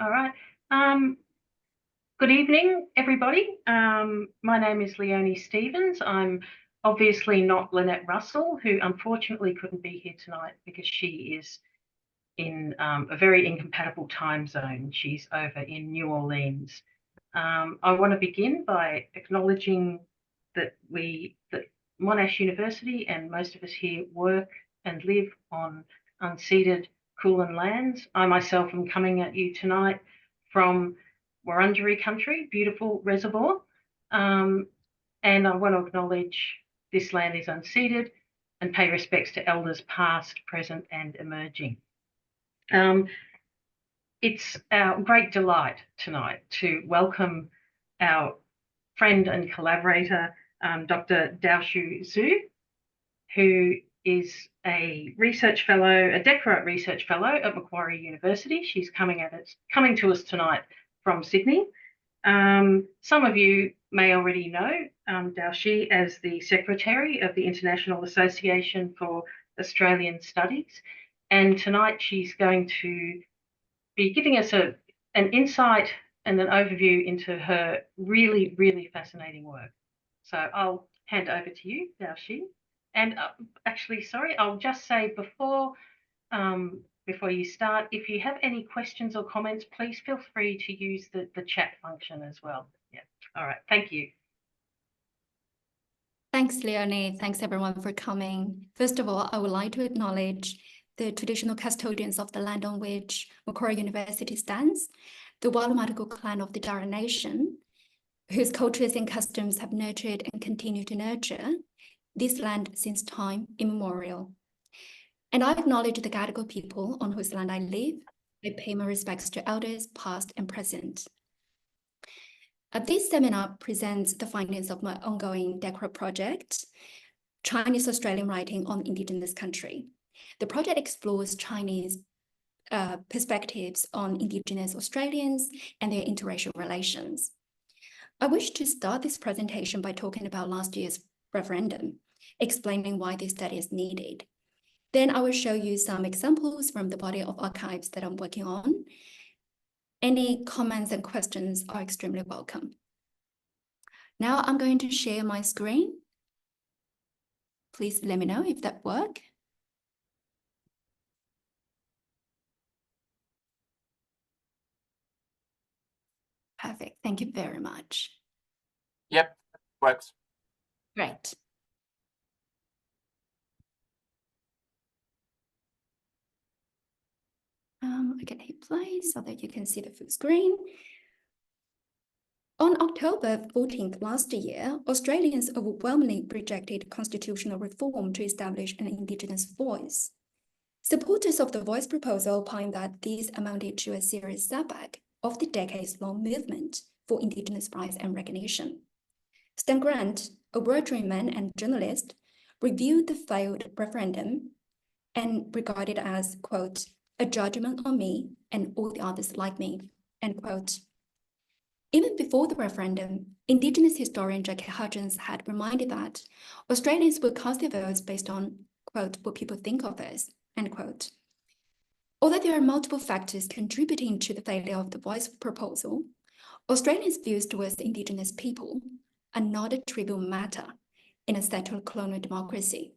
All right. Good evening, everybody. My name is Leonie Stevens. I'm obviously not Lynette Russell, who unfortunately couldn't be here tonight because she is in a very incompatible time zone. She's over in New Orleans. I want to begin by acknowledging that Monash University and most of us here work and live on unceded Kulin lands. I myself am coming at you tonight from Wurundjeri country, beautiful reservoir. And I want to acknowledge this land is unceded and pay respects to elders past, present and emerging. It's our great delight tonight to welcome our friend and collaborator, Dr. Daozhi, who is a research fellow, a doctorate research fellow at Macquarie University. She's coming to us tonight from Sydney. Some of you may already know Daozhi as the Secretary of the International Association for Australian Studies. And tonight she's going to be giving us an insight and an overview into her really, really fascinating work. So I'll hand over to you, Daozhi. And actually, sorry, I'll just say before you start, if you have any questions or comments, please feel free to use the chat function as well. Yeah. All right. Thank you. Thanks, Leonie. Thanks, everyone, for coming. First of all, I would like to acknowledge the traditional custodians of the land on which Macquarie University stands, the Wallumattagal clan of the Dara Nation, whose cultures and customs have nurtured and continue to nurture this land since time immemorial. And I acknowledge the Gadigal people on whose land I live. I pay my respects to elders past and present. This seminar presents the findings of my ongoing doctoral project, Chinese Australian Writing on Indigenous Country. The project explores Chinese perspectives on Indigenous Australians and their interracial relations. I wish to start this presentation by talking about last year's referendum, explaining why this study is needed. Then I will show you some examples from the body of archives that I'm working on. Any comments and questions are extremely welcome. Now I'm going to share my screen. Please let me know if that works. Perfect. Thank you very much. Yep, works. Great. I can hit play so that you can see the full screen. On October 14th last year, Australians overwhelmingly rejected constitutional reform to establish an Indigenous voice. Supporters of the voice proposal opined that this amounted to a serious setback of the decades-long movement for Indigenous rights and recognition. Stan Grant, a Wiradjuri man and journalist, reviewed the failed referendum and regarded as, quote, a judgment on me and all the others like me, end quote. Even before the referendum, Indigenous historian Jackie Hudgens had reminded that Australians will cast their votes based on, quote, what people think of us, end quote. Although there are multiple factors contributing to the failure of the voice proposal, Australians' views towards the Indigenous people are not a trivial matter in a settler colonial democracy,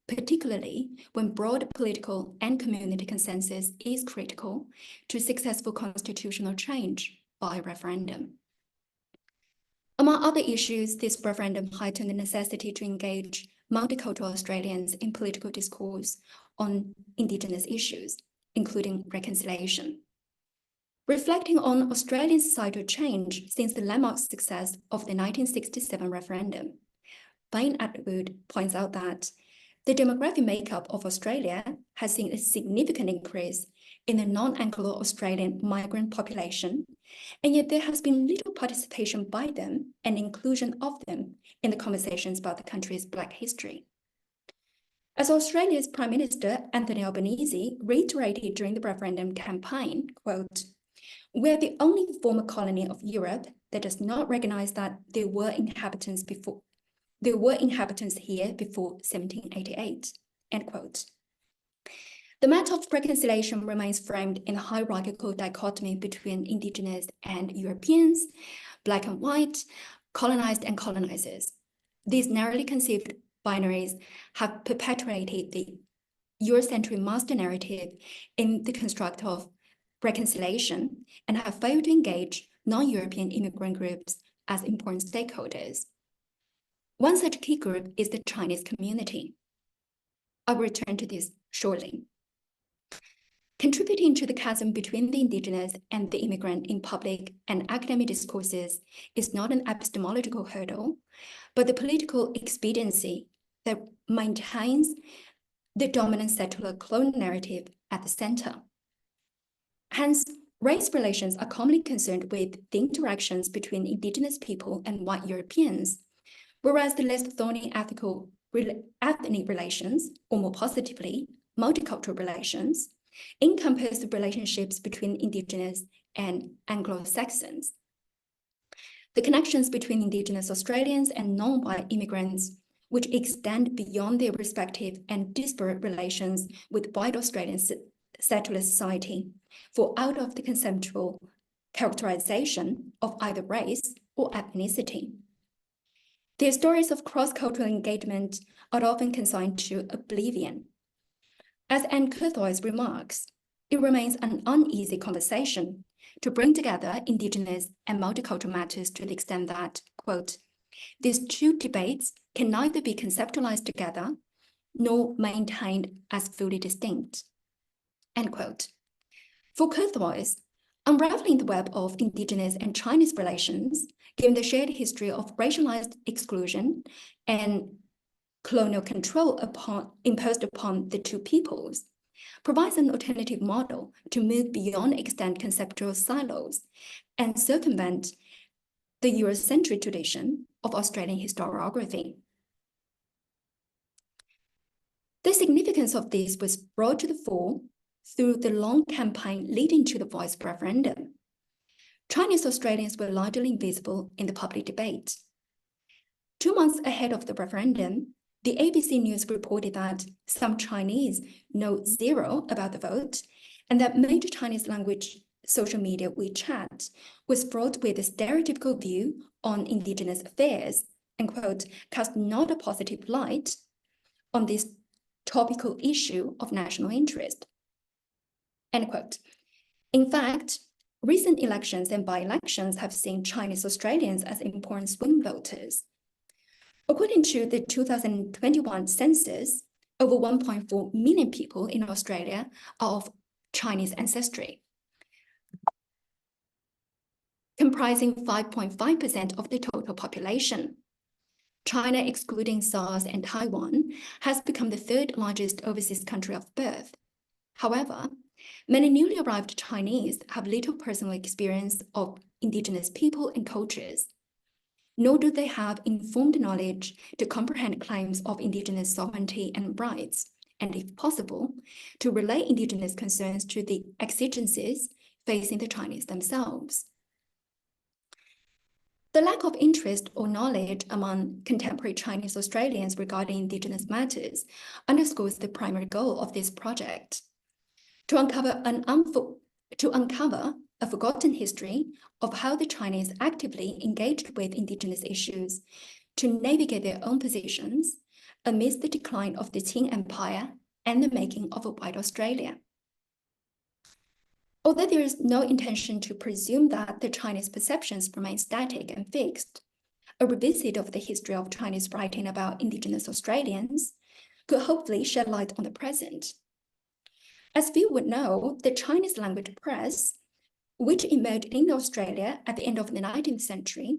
particularly when broad political and community consensus is critical to successful constitutional change by referendum. Among other issues, this referendum heightened the necessity to engage multicultural Australians in political discourse on Indigenous issues, including reconciliation. Reflecting on Australian societal change since the landmark success of the 1967 referendum, Bain Atwood points out that the demographic makeup of Australia has seen a significant increase in the non-Anglo-Australian migrant population, and yet there has been little participation by them and inclusion of them in the conversations about the country's Black history. As Australia's Prime Minister Anthony Albanese reiterated during the referendum campaign, quote, "We're the only former colony of Europe that does not recognise that there were inhabitants here before 1788, end quote. The matter of reconciliation remains framed in a hierarchical dichotomy between indigenous and Europeans, black and white, colonized and colonizers. These narrowly conceived binaries have perpetuated the Eurocentric master narrative in the construct of reconciliation and have failed to engage non-European immigrant groups as important stakeholders. One such key group is the Chinese community. I will return to this shortly. Contributing to the chasm between the indigenous and the immigrant in public and academic discourses is not an epistemological hurdle, but the political expediency that maintains the dominant settler colonial narrative at the center. Hence, race relations are commonly concerned with the interactions between indigenous people and white Europeans, whereas the less thorny ethnic relations, or more positively, multicultural relations, encompass the relationships between indigenous and Anglo-Saxons. The connections between indigenous Australians and non-white immigrants, which extend beyond their respective and disparate relations with white Australian settler society, fall out of the conceptual characterization of either race or ethnicity. Their stories of cross-cultural engagement are often consigned to oblivion. As Anne Curthoys remarks, it remains an uneasy conversation to bring together indigenous and multicultural matters to the extent that, quote, these two debates can neither be conceptualized together nor maintained as fully distinct, end quote. For Curthoys, unraveling the web of indigenous and Chinese relations, given the shared history of racialized exclusion and colonial control imposed upon the two peoples, provides an alternative model to move beyond extant conceptual silos and circumvent the Eurocentric tradition of Australian historiography. The significance of this was brought to the fore through the long campaign leading to the voice referendum. Chinese Australians were largely invisible in the public debate. 2 months ahead of the referendum, the ABC News reported that some Chinese know zero about the vote and that major Chinese language social media WeChat was fraught with a stereotypical view on indigenous affairs and, quote, cast not a positive light on this topical issue of national interest, end quote. In fact, recent elections and by-elections have seen Chinese Australians as important swing voters. According to the 2021 census, over 1.4 million people in Australia are of Chinese ancestry, comprising 5.5% of the total population. China, excluding SARS and Taiwan, has become the third largest overseas country of birth. However, many newly arrived Chinese have little personal experience of indigenous people and cultures, nor do they have informed knowledge to comprehend claims of indigenous sovereignty and rights, and if possible, to relay indigenous concerns to the exigencies facing the Chinese themselves. The lack of interest or knowledge among contemporary Chinese Australians regarding indigenous matters underscores the primary goal of this project: to uncover a forgotten history of how the Chinese actively engaged with indigenous issues to navigate their own positions amidst the decline of the Qing Empire and the making of a white Australia. Although there is no intention to presume that the Chinese perceptions remain static and fixed, a revisit of the history of Chinese writing about indigenous Australians could hopefully shed light on the present. As few would know, the Chinese language press, which emerged in Australia at the end of the 19th century,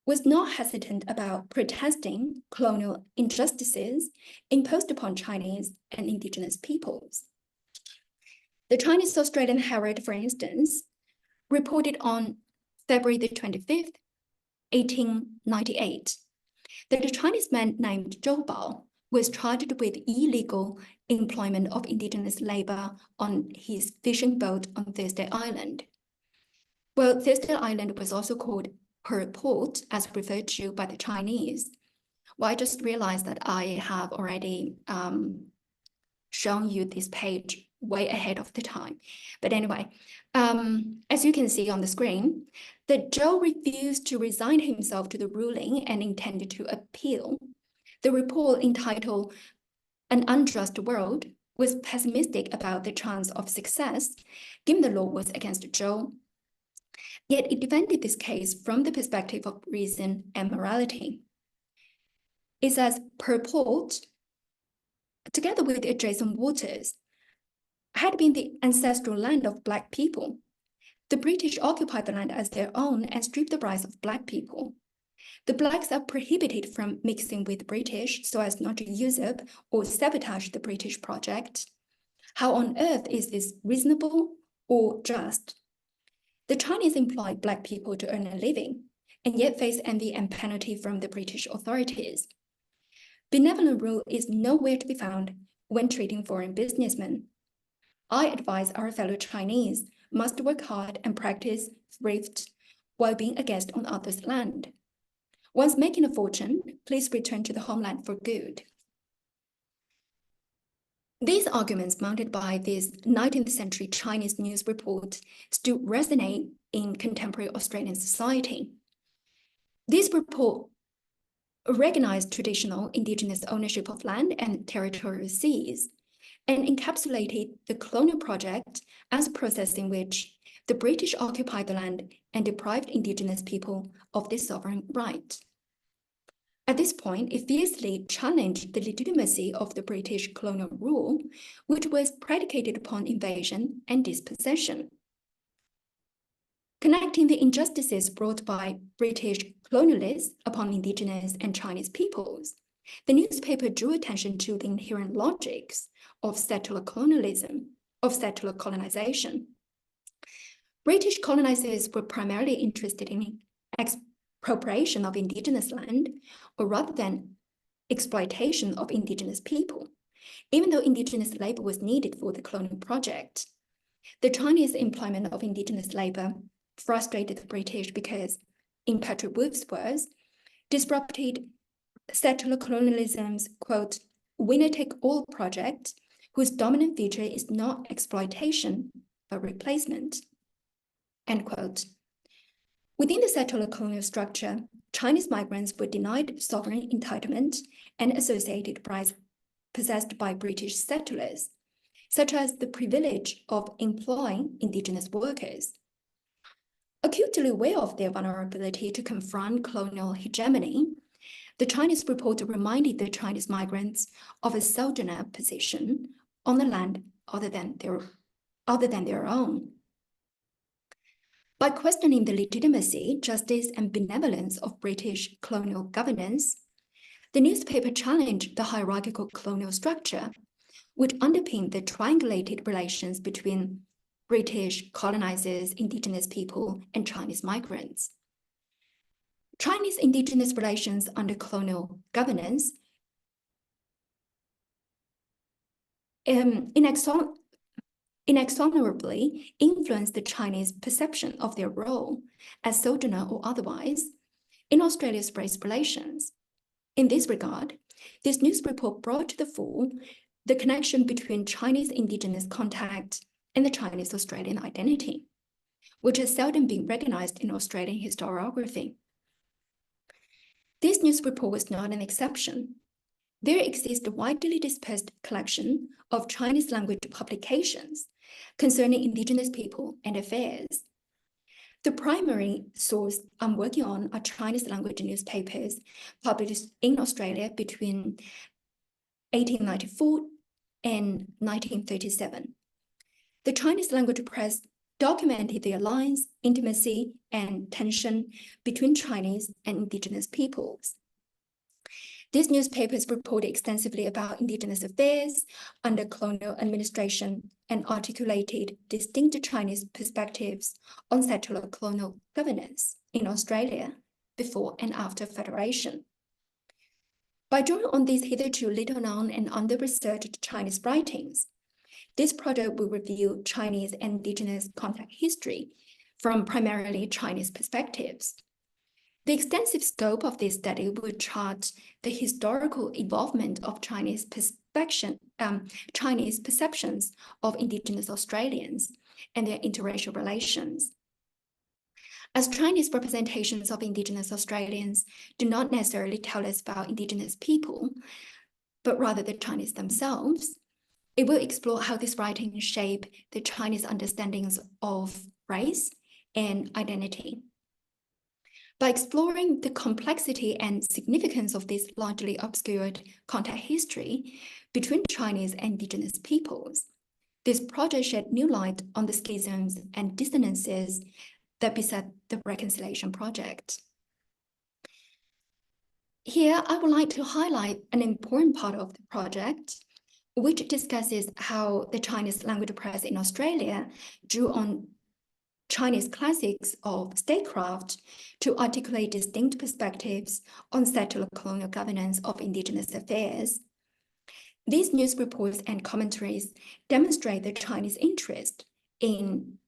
was not hesitant about protesting colonial injustices imposed upon Chinese and indigenous peoples. The Chinese Australian Herald, for instance, reported on February the 25th, 1898, that a Chinese man named Zhou Bao was charged with illegal employment of indigenous labor on his fishing boat on Thursday Island. Well, Thursday Island was also called Pearl Port, as referred to by the Chinese. Well, I just realized that I have already showing you this page way ahead of the time. But anyway, as you can see on the screen, that Zhou refused to resign himself to the ruling and intended to appeal. The report entitled An Unjust World was pessimistic about the chance of success, given the law was against Zhou. Yet it defended this case from the perspective of reason and morality. It says, purport, together with the adjacent waters, had been the ancestral land of Black people. The British occupied the land as their own and stripped the rights of Black people. The Blacks are prohibited from mixing with British so as not to usurp or sabotage the British project. How on earth is this reasonable or just? The Chinese employ Black people to earn a living and yet face envy and penalty from the British authorities. Benevolent rule is nowhere to be found when treating foreign businessmen. I advise our fellow Chinese must work hard and practice thrift while being a guest on others' land. Once making a fortune, please return to the homeland for good. These arguments mounted by this 19th century Chinese news report still resonate in contemporary Australian society. This report recognized traditional Indigenous ownership of land and territorial seas and encapsulated the colonial project as a process in which the British occupied the land and deprived Indigenous people of this sovereign right. At this point, it fiercely challenged the legitimacy of the British colonial rule, which was predicated upon invasion and dispossession. Connecting the injustices brought by British colonialists upon Indigenous and Chinese peoples, the newspaper drew attention to the inherent logics of settler colonialism, of settler colonization. British colonizers were primarily interested in expropriation of Indigenous land, or rather than exploitation of Indigenous people, even though Indigenous labor was needed for the colonial project. The Chinese employment of Indigenous labor frustrated the British because, in Patrick Wolf's words, disrupted settler colonialism's, quote, winner-take-all project, whose dominant feature is not exploitation, but replacement, end quote. Within the settler colonial structure, Chinese migrants were denied sovereign entitlement and associated rights possessed by British settlers, such as the privilege of employing Indigenous workers. Acutely aware of their vulnerability to confront colonial hegemony, the Chinese reporter reminded the Chinese migrants of a sojourner position on the land other than their own. By questioning the legitimacy, justice, and benevolence of British colonial governance, the newspaper challenged the hierarchical colonial structure, which underpinned the triangulated relations between British colonizers, Indigenous people, and Chinese migrants. Chinese Indigenous relations under colonial governance inexorably influenced the Chinese perception of their role, as sojourner or otherwise, in Australia's race relations. In this regard, this news report brought to the fore the connection between Chinese Indigenous contact and the Chinese Australian identity, which has seldom been recognized in Australian historiography. This news report was not an exception. There exists a widely dispersed collection of Chinese language publications concerning Indigenous people and affairs. The primary source I'm working on are Chinese language newspapers published in Australia between 1894 and 1937. The Chinese language press documented the alliance, intimacy, and tension between Chinese and Indigenous peoples. These newspapers reported extensively about Indigenous affairs under colonial administration and articulated distinct Chinese perspectives on settler colonial governance in Australia before and after Federation. By drawing on these hitherto little-known and under-researched Chinese writings, this project will review Chinese and Indigenous contact history from primarily Chinese perspectives. The extensive scope of this study will chart the historical involvement of Chinese Chinese perceptions of Indigenous Australians and their interracial relations. As Chinese representations of Indigenous Australians do not necessarily tell us about Indigenous people, but rather the Chinese themselves, it will explore how these writings shape the Chinese understandings of race and identity. By exploring the complexity and significance of this largely obscured contact history between Chinese and Indigenous peoples, this project shed new light on the schisms and dissonances that beset the Reconciliation Project. Here, I would like to highlight an important part of the project, which discusses how the Chinese language press in Australia drew on Chinese classics of statecraft to articulate distinct perspectives on settler colonial governance of Indigenous affairs. These news reports and commentaries demonstrate the Chinese interest in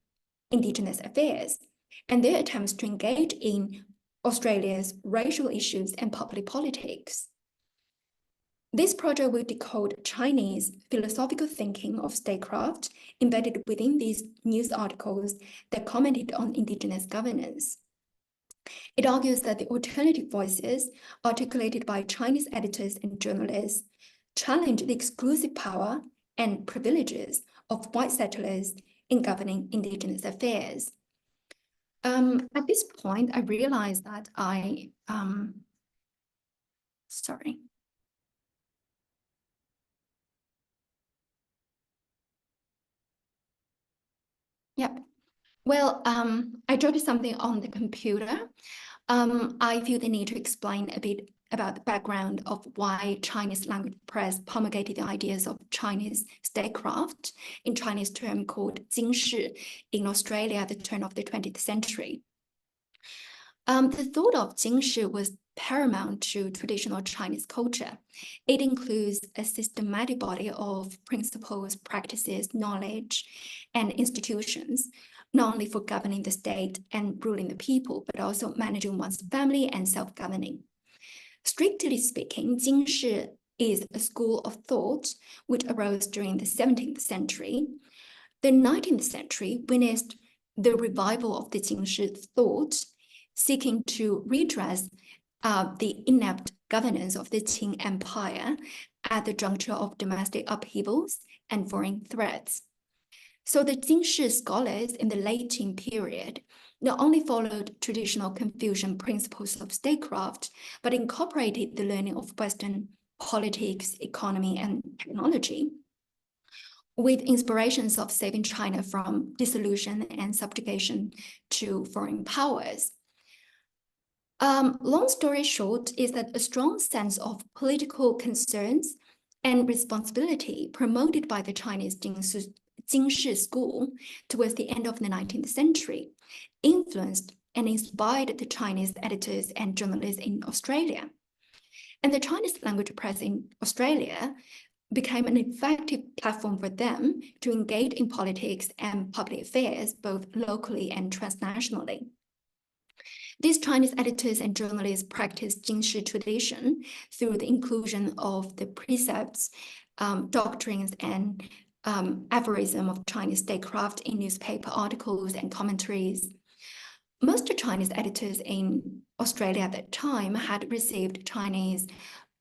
Indigenous affairs and their attempts to engage in Australia's racial issues and public politics. This project will decode Chinese philosophical thinking of statecraft embedded within these news articles that commented on Indigenous governance. It argues that the alternative voices articulated by Chinese editors and journalists challenge the exclusive power and privileges of white settlers in governing Indigenous affairs. At this point, I realized that Yep. Well, I jotted something on the computer. I feel the need to explain a bit about the background of why Chinese language press promulgated the ideas of Chinese statecraft, in Chinese term called 经世, in Australia at the turn of the 20th century. The thought of 经世 was paramount to traditional Chinese culture. It includes a systematic body of principles, practices, knowledge, and institutions, not only for governing the state and ruling the people, but also managing one's family and self-governing. Strictly speaking, 经世 is a school of thought which arose during the 17th century. The 19th century witnessed the revival of the 经世 thought, seeking to redress the inept governance of the Qing Empire at the juncture of domestic upheavals and foreign threats. So the Jingshi scholars in the late Qing period not only followed traditional Confucian principles of statecraft, but incorporated the learning of Western politics, economy, and technology, with inspirations of saving China from dissolution and subjugation to foreign powers. Long story short is that a strong sense of political concerns and responsibility promoted by the Chinese Jingshi school towards the end of the 19th century influenced and inspired the Chinese editors and journalists in Australia. And the Chinese language press in Australia became an effective platform for them to engage in politics and public affairs, both locally and transnationally. These Chinese editors and journalists practiced Jingshi tradition through the inclusion of the precepts, doctrines, and aphorism of Chinese statecraft in newspaper articles and commentaries. Most Chinese editors in Australia at that time had received Chinese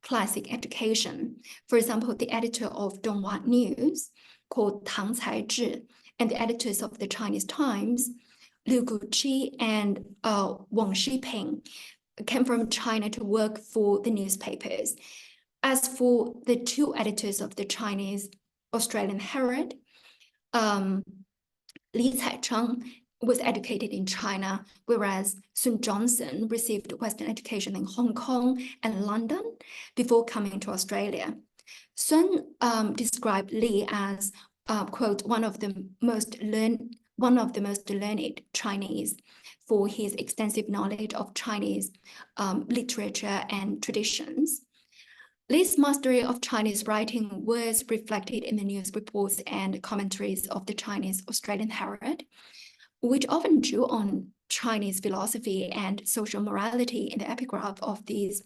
classic education. For example, the editor of Donghua News, called Tang Caizhi, and the editors of the Chinese Times, Liu Guqi and Wang Shiping, came from China to work for the newspapers. As for the two editors of the Chinese Australian Herald, Li Caicheng was educated in China, whereas Sun Johnson received Western education in Hong Kong and London before coming to Australia. Sun described Li as, quote, one of the most learned Chinese for his extensive knowledge of Chinese literature and traditions. Li's mastery of Chinese writing was reflected in the news reports and commentaries of the Chinese Australian Herald, which often drew on Chinese philosophy and social morality in the epigraph of these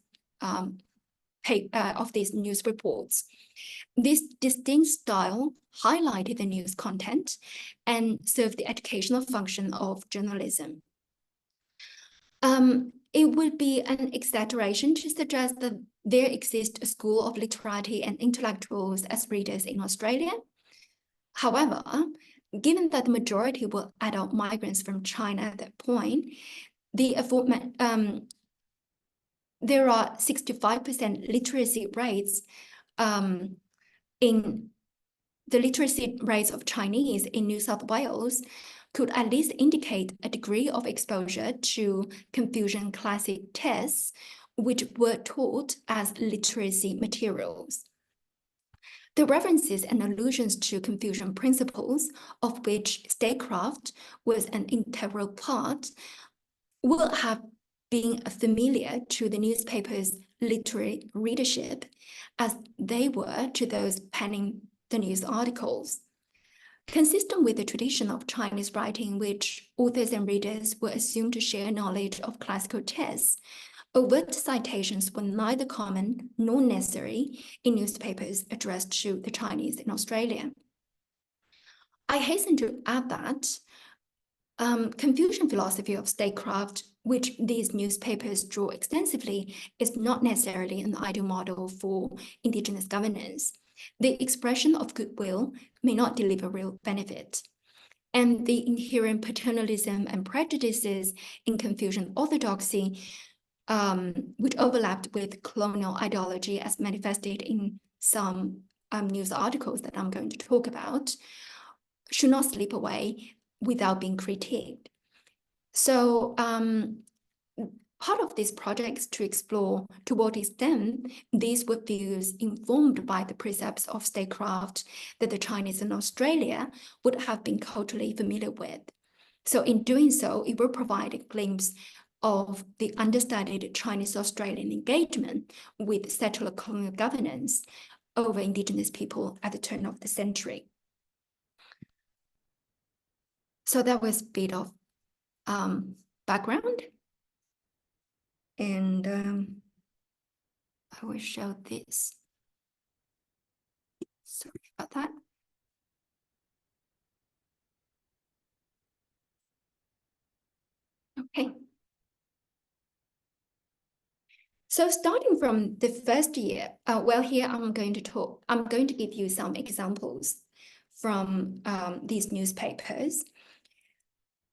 news reports. This distinct style highlighted the news content and served the educational function of journalism. It would be an exaggeration to suggest that there exists a school of literati and intellectuals as readers in Australia. However, given that the majority were adult migrants from China at that point, there are 65% literacy rates in the literacy rates of Chinese in New South Wales could at least indicate a degree of exposure to Confucian classic texts, which were taught as literacy materials. The references and allusions to Confucian principles, of which statecraft was an integral part, will have been familiar to the newspaper's literary readership as they were to those penning the news articles. Consistent with the tradition of Chinese writing, which authors and readers were assumed to share knowledge of classical texts, overt citations were neither common nor necessary in newspapers addressed to the Chinese in Australia. I hasten to add that Confucian philosophy of statecraft, which these newspapers draw extensively, is not necessarily an ideal model for Indigenous governance. The expression of goodwill may not deliver real benefit. And the inherent paternalism and prejudices in Confucian orthodoxy, which overlapped with colonial ideology as manifested in some news articles that I'm going to talk about, should not slip away without being critiqued. So part of this project is to explore to what extent these were views informed by the precepts of statecraft that the Chinese in Australia would have been culturally familiar with. So in doing so, it will provide a glimpse of the understudied Chinese-Australian engagement with settler colonial governance over Indigenous people at the turn of the century. So that was a bit of background. And I will show this. Sorry about that. Okay. So starting from the first year, well, here I'm going to give you some examples from these newspapers.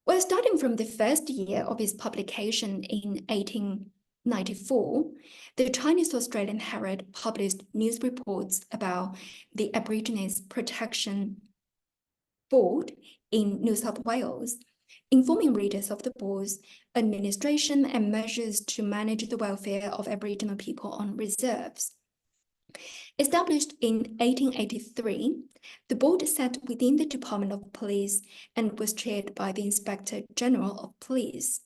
Well, starting from the first year of its publication in 1894, the Chinese-Australian Herald published news reports about the Aborigines Protection Board in New South Wales, informing readers of the board's administration and measures to manage the welfare of Aboriginal people on reserves. Established in 1883, the board sat within the Department of Police and was chaired by the Inspector General of Police.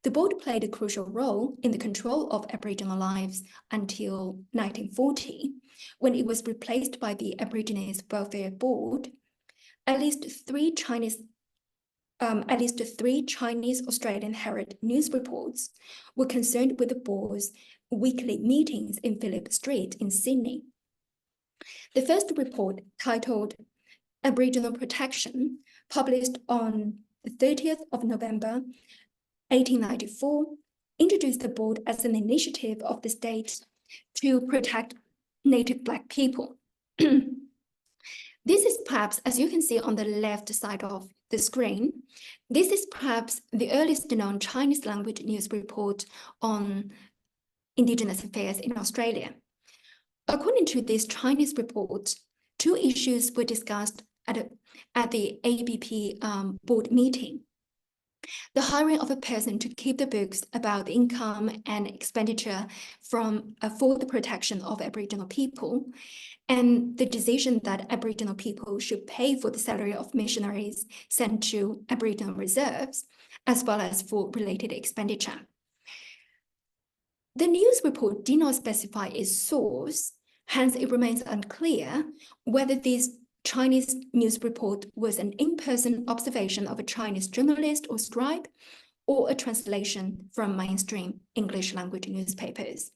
The board played a crucial role in the control of Aboriginal lives until 1940, when it was replaced by the Aborigines Welfare Board. At least three Chinese Australian Herald news reports were concerned with the board's weekly meetings in Phillip Street in Sydney. The first report, titled Aboriginal Protection, published on the 30th of November 1894, introduced the board as an initiative of the state to protect Native Black people. This is perhaps, as you can see on the left side of the screen, this is perhaps the earliest known Chinese language news report on Indigenous affairs in Australia. According to this Chinese report, two issues were discussed at the ABP board meeting. The hiring of a person to keep the books about the income and expenditure for the protection of Aboriginal people, and the decision that Aboriginal people should pay for the salary of missionaries sent to Aboriginal reserves, as well as for related expenditure. The news report did not specify its source, hence it remains unclear whether this Chinese news report was an in-person observation of a Chinese journalist or scribe, or a translation from mainstream English language newspapers.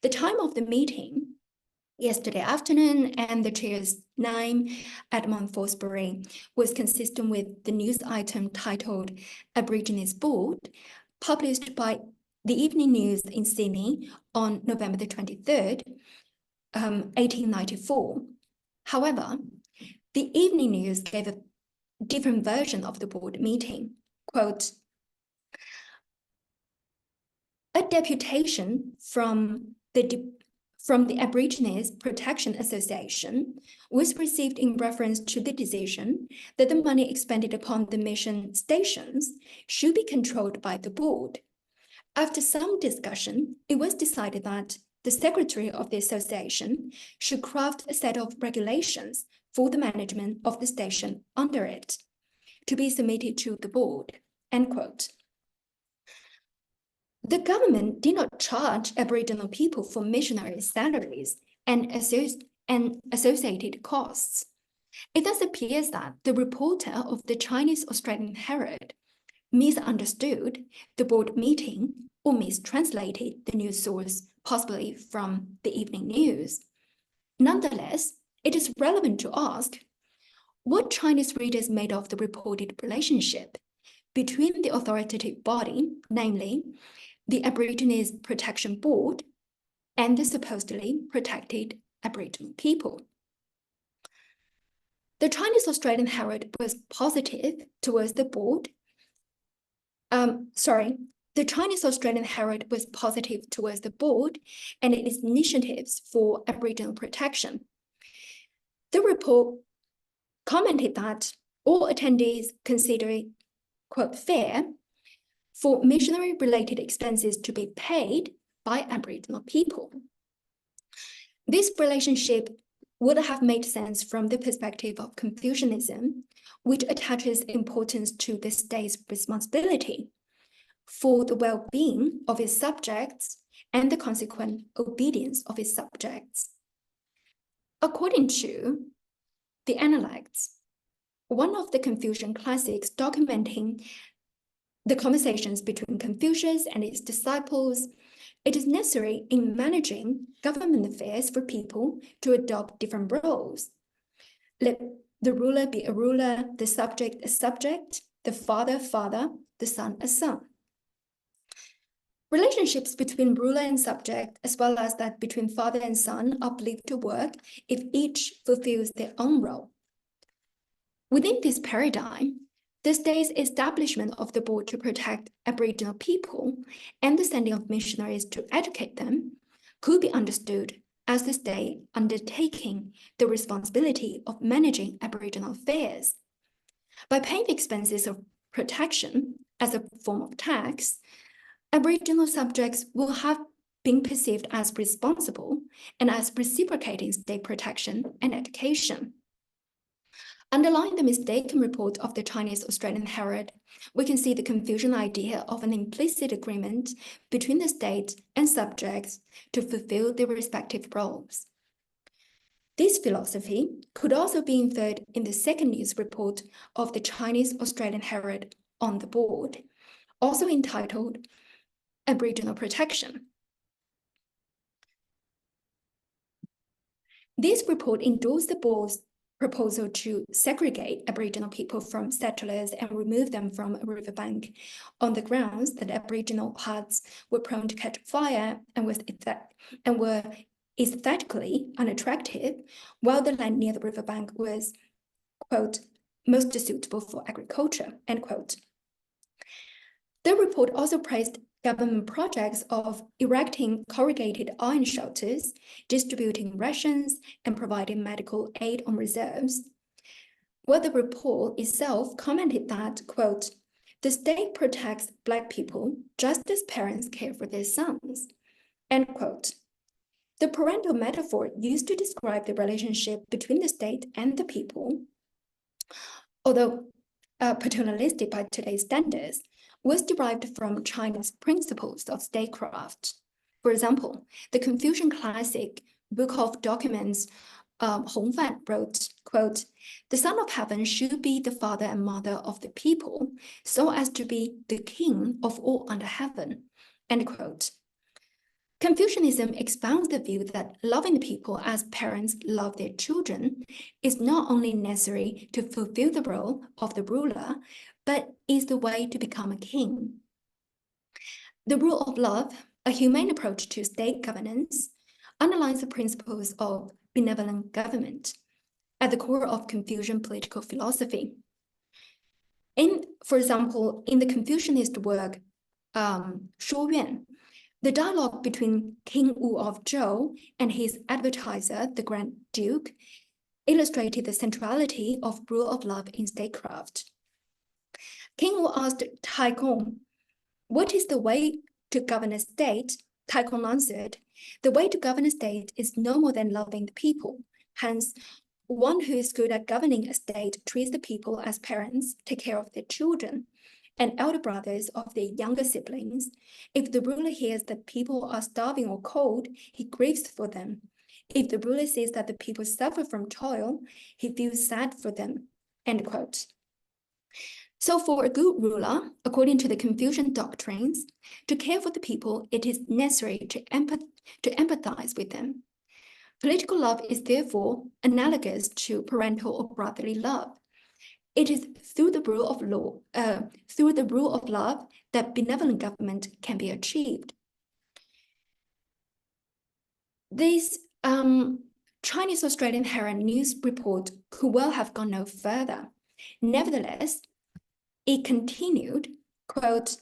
The time of the meeting, yesterday afternoon, and the chair's name at Mount Fosbury was consistent with the news item titled Aborigines Board, published by the Evening News in Sydney on November the 23rd, 1894. However, the Evening News gave a different version of the board meeting. Quote, a deputation from the Aborigines Protection Association was received in reference to the decision that the money expended upon the mission stations should be controlled by the board. After some discussion, it was decided that the secretary of the association should craft a set of regulations for the management of the station under it, to be submitted to the board, end quote. The government did not charge Aboriginal people for missionary salaries and associated costs. It thus appears that the reporter of the Chinese Australian Herald misunderstood the board meeting or mistranslated the news source, possibly from the Evening News. Nonetheless, it is relevant to ask what Chinese readers made of the reported relationship between the authoritative body, namely the Aborigines Protection Board, and the supposedly protected Aboriginal people. The Chinese Australian Herald was positive towards the board. The Chinese Australian Herald was positive towards the board and its initiatives for Aboriginal protection. The report commented that all attendees consider it, quote, fair for missionary-related expenses to be paid by Aboriginal people. This relationship would have made sense from the perspective of Confucianism, which attaches importance to the state's responsibility for the well-being of its subjects and the consequent obedience of its subjects. According to the Analects, one of the Confucian classics documenting the conversations between Confucius and his disciples, it is necessary in managing government affairs for people to adopt different roles. Let the ruler be a ruler, the subject a subject, the father, the son a son. Relationships between ruler and subject, as well as that between father and son, are believed to work if each fulfills their own role. Within this paradigm, the state's establishment of the board to protect Aboriginal people and the sending of missionaries to educate them could be understood as the state undertaking the responsibility of managing Aboriginal affairs. By paying the expenses of protection as a form of tax, Aboriginal subjects will have been perceived as responsible and as reciprocating state protection and education. Underlying the mistaken report of the Chinese Australian Herald, we can see the Confucian idea of an implicit agreement between the state and subjects to fulfill their respective roles. This philosophy could also be inferred in the second news report of the Chinese Australian Herald on the board, also entitled Aboriginal Protection. This report endorsed the board's proposal to segregate Aboriginal people from settlers and remove them from a riverbank on the grounds that Aboriginal huts were prone to catch fire and were aesthetically unattractive, while the land near the riverbank was, quote, most suitable for agriculture, end quote. The report also praised government projects of erecting corrugated iron shelters, distributing rations, and providing medical aid on reserves. While the report itself commented that, quote, the state protects Black people just as parents care for their sons, end quote. The parental metaphor used to describe the relationship between the state and the people, although paternalistic by today's standards, was derived from China's principles of statecraft. For example, the Confucian classic Book of Documents, Hong Fan wrote, quote, the Son of Heaven should be the father and mother of the people, so as to be the king of all under heaven, end quote. Confucianism expounds the view that loving the people as parents love their children is not only necessary to fulfill the role of the ruler, but is the way to become a king. The rule of love, a humane approach to state governance, underlines the principles of benevolent government at the core of Confucian political philosophy. For example, in the Confucianist work, Shu Yuan, the dialogue between King Wu of Zhou and his advertiser, the Grand Duke, illustrated the centrality of rule of love in statecraft. King Wu asked Tai Gong, "What is the way to govern a state?" Tai Gong answered, "The way to govern a state is no more than loving the people. Hence, one who is good at governing a state treats the people as parents, take care of their children, and elder brothers of their younger siblings. If the ruler hears that people are starving or cold, he grieves for them. If the ruler sees that the people suffer from toil, he feels sad for them." End quote. So for a good ruler, according to the Confucian doctrines, to care for the people, it is necessary to empathize with them. Political love is therefore analogous to parental or brotherly love. It is through the rule of love that benevolent government can be achieved. This Chinese Australian Herald News report could well have gone no further. Nevertheless, it continued, quote,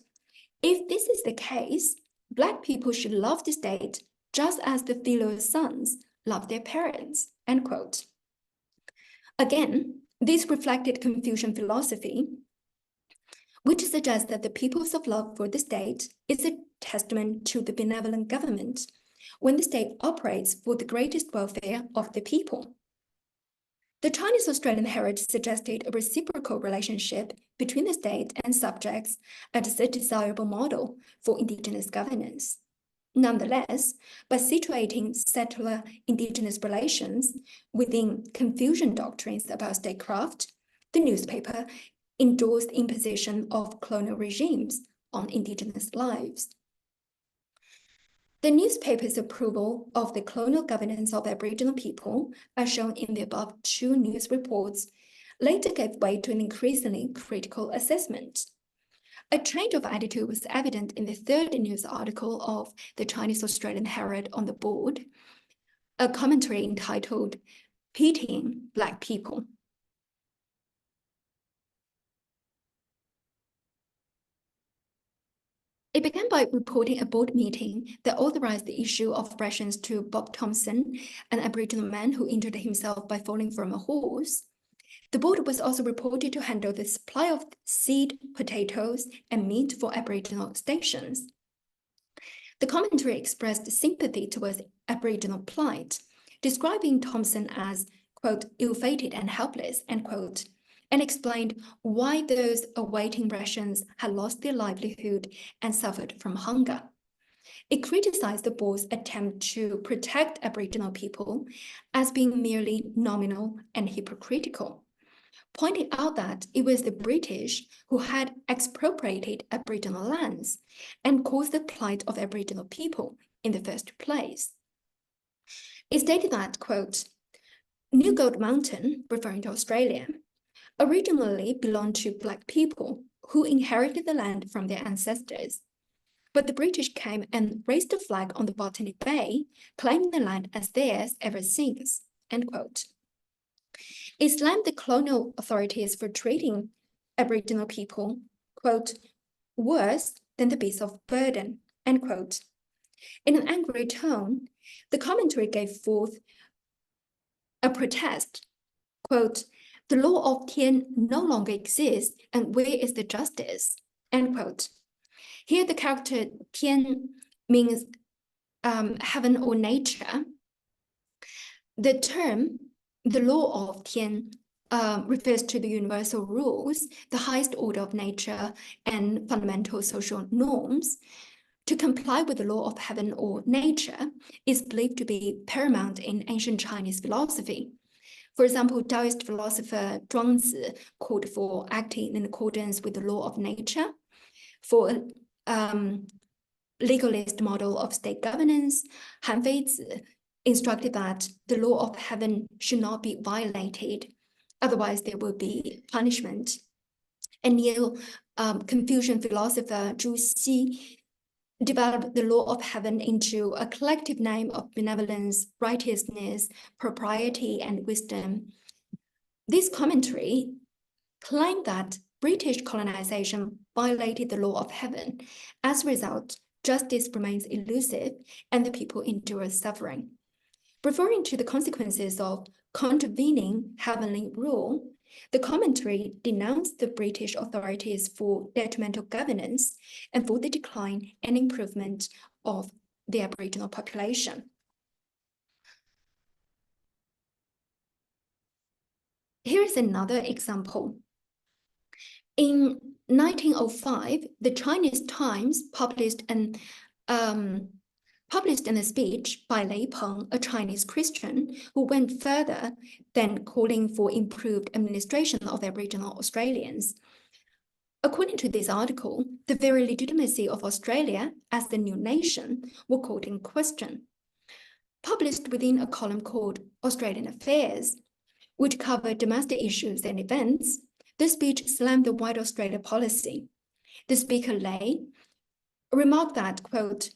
"If this is the case, Black people should love the state just as the filial sons love their parents," end quote. Again, this reflected Confucian philosophy, which suggests that the people's of love for the state is a testament to the benevolent government when the state operates for the greatest welfare of the people. The Chinese Australian Herald suggested a reciprocal relationship between the state and subjects as a desirable model for Indigenous governance. Nonetheless, by situating settler-Indigenous relations within Confucian doctrines about statecraft, the newspaper endorsed the imposition of colonial regimes on Indigenous lives. The newspaper's approval of the colonial governance of Aboriginal people, as shown in the above two news reports, later gave way to an increasingly critical assessment. A change of attitude was evident in the third news article of the Chinese Australian Herald on the board, a commentary entitled "Pitying Black People." It began by reporting a board meeting that authorized the issue of rations to Bob Thompson, an Aboriginal man who injured himself by falling from a horse. The board was also reported to handle the supply of seed, potatoes, and meat for Aboriginal stations. The commentary expressed sympathy towards Aboriginal plight, describing Thompson as, quote, "ill-fated and helpless," end quote, and explained why those awaiting rations had lost their livelihood and suffered from hunger. It criticized the board's attempt to protect Aboriginal people as being merely nominal and hypocritical, pointing out that it was the British who had expropriated Aboriginal lands and caused the plight of Aboriginal people in the first place. It stated that, quote, "New Gold Mountain," referring to Australia, originally belonged to Black people who inherited the land from their ancestors. But the British came and raised a flag on the Botany Bay, claiming the land as theirs ever since, end quote. It slammed the colonial authorities for treating Aboriginal people, quote, "worse than the beasts of burden," end quote. In an angry tone, the commentary gave forth a protest, quote, "The law of Tian no longer exists, and where is the justice?" End quote. Here, the character Tian means heaven or nature. The term, the law of Tian, refers to the universal rules, the highest order of nature, and fundamental social norms. To comply with the law of heaven or nature is believed to be paramount in ancient Chinese philosophy. For example, Taoist philosopher Zhuangzi called for acting in accordance with the law of nature. For legalist model of state governance, Han Feizi instructed that the law of heaven should not be violated, otherwise there will be punishment. And neo-Confucian philosopher Zhu Xi developed the law of heaven into a collective name of benevolence, righteousness, propriety, and wisdom. This commentary claimed that British colonization violated the law of heaven. As a result, justice remains elusive and the people endure suffering. Referring to the consequences of contravening heavenly rule, the commentary denounced the British authorities for detrimental governance and for the decline and improvement of the Aboriginal population. Here is another example. In 1905, the Chinese Times published a speech by Lei Peng, a Chinese Christian, who went further than calling for improved administration of the Aboriginal Australians. According to this article, the very legitimacy of Australia as the new nation were called in question. Published within a column called Australian Affairs, which covered domestic issues and events, the speech slammed the White Australia policy. The speaker, Lei, remarked that, quote,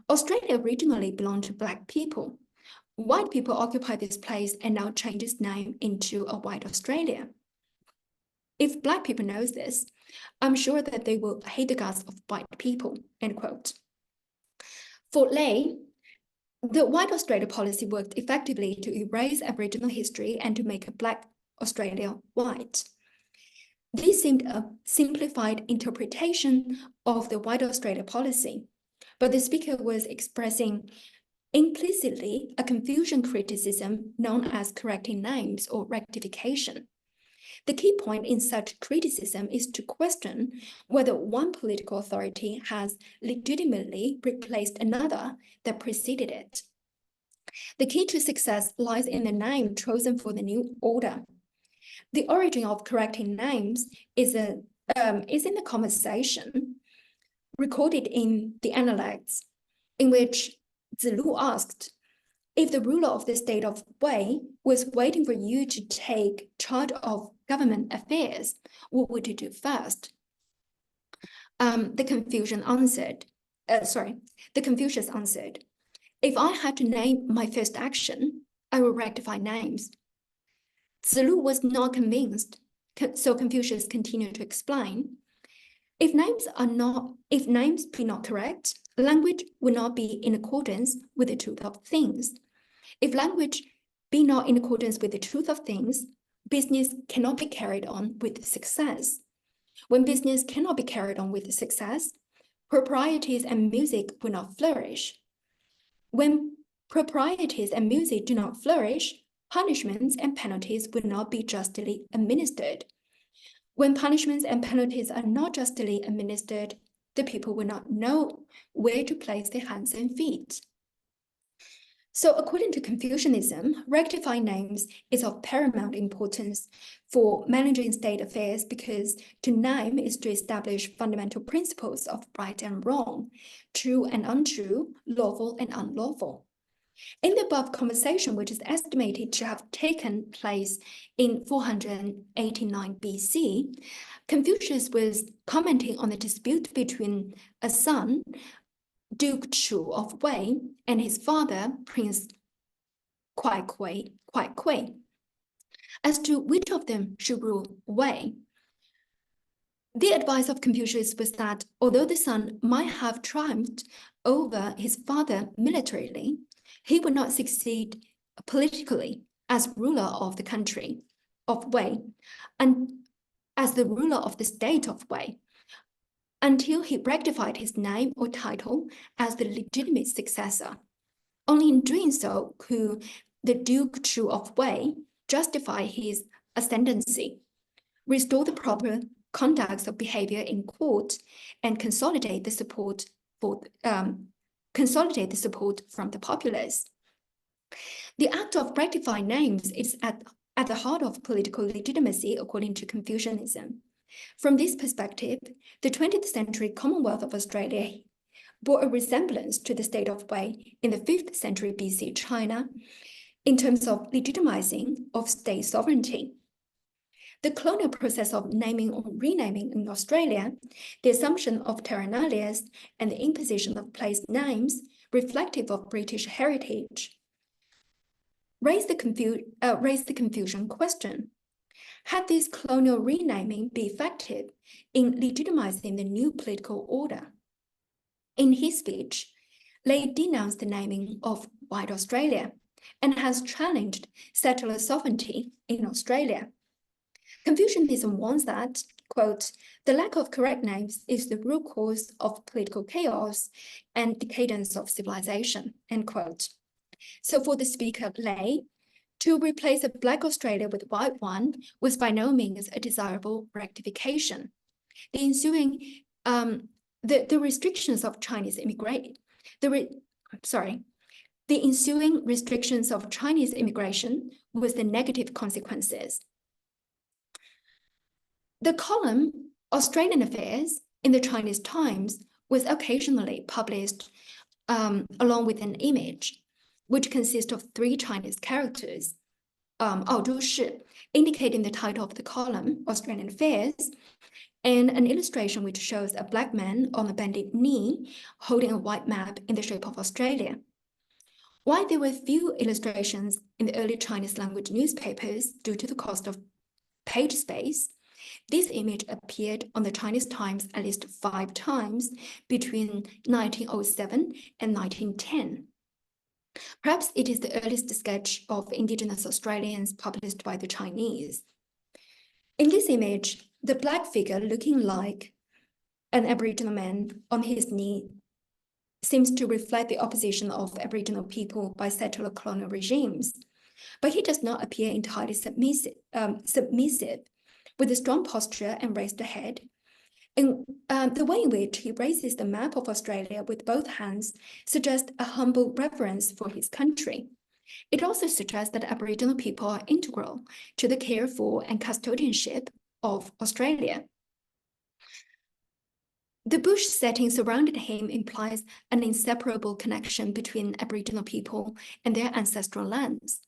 Australia originally belonged to Black people. White people occupy this place and now change its name into a White Australia. If Black people know this, I'm sure that they will hate the guts of white people, end quote. For Lei, the White Australia policy worked effectively to erase Aboriginal history and to make a Black Australia white. This seemed a simplified interpretation of the White Australia policy, but the speaker was expressing implicitly a Confucian criticism known as correcting names or rectification. The key point in such criticism is to question whether one political authority has legitimately replaced another that preceded it. The key to success lies in the name chosen for the new order. The origin of correcting names is in the conversation recorded in the Analects, in which Zilu asked, if the ruler of the state of Wei was waiting for you to take charge of government affairs, what would you do first? The Confucius answered, if I had to name my first action, I will rectify names. Zilu was not convinced, so Confucius continued to explain, if names be not correct, language will not be in accordance with the truth of things. If language be not in accordance with the truth of things, business cannot be carried on with success. When business cannot be carried on with success, proprieties and music will not flourish. When proprieties and music do not flourish, punishments and penalties will not be justly administered. When punishments and penalties are not justly administered, the people will not know where to place their hands and feet. So according to Confucianism, rectifying names is of paramount importance for managing state affairs because to name is to establish fundamental principles of right and wrong, true and untrue, lawful and unlawful. In the above conversation, which is estimated to have taken place in 489 BC, Confucius was commenting on the dispute between a son, Duke Chu of Wei, and his father, Prince Kwai Kui, as to which of them should rule Wei. The advice of Confucius was that although the son might have triumphed over his father militarily, he would not succeed politically as ruler of the country of Wei and as the ruler of the state of Wei until he rectified his name or title as the legitimate successor. Only in doing so could the Duke Chu of Wei justify his ascendancy, restore the proper conduct of behavior in court, and consolidate the support from the populace. The act of rectifying names is at the heart of political legitimacy according to Confucianism. From this perspective, the 20th century Commonwealth of Australia bore a resemblance to the state of Wei in the 5th century BC China in terms of legitimizing of state sovereignty. The colonial process of naming or renaming in Australia, the assumption of terra nullius, and the imposition of place names reflective of British heritage raised the confusion question. Had this colonial renaming been effective in legitimizing the new political order? In his speech, Ley denounced the naming of White Australia and has challenged settler sovereignty in Australia. Confucianism warns that, quote, the lack of correct names is the root cause of political chaos and decadence of civilization, end quote. So for the speaker, Ley, to replace a Black Australia with a white one was by no means a desirable rectification. The ensuing, the restrictions of Chinese immigration, the ensuing restrictions of Chinese immigration with the negative consequences. The column Australian Affairs in the Chinese Times was occasionally published along with an image, which consists of 3 Chinese characters, 澳洲市, indicating the title of the column, Australian Affairs, and an illustration which shows a black man on a bended knee holding a white map in the shape of Australia. While there were few illustrations in the early Chinese language newspapers due to the cost of page space, this image appeared on the Chinese Times at least 5 times between 1907 and 1910. Perhaps it is the earliest sketch of Indigenous Australians published by the Chinese. In this image, the black figure looking like an Aboriginal man on his knee seems to reflect the opposition of Aboriginal people by settler colonial regimes, but he does not appear entirely submissive with a strong posture and raised head. And the way in which he raises the map of Australia with both hands suggests a humble reverence for his country. It also suggests that Aboriginal people are integral to the care for and custodianship of Australia. The bush setting surrounding him implies an inseparable connection between Aboriginal people and their ancestral lands.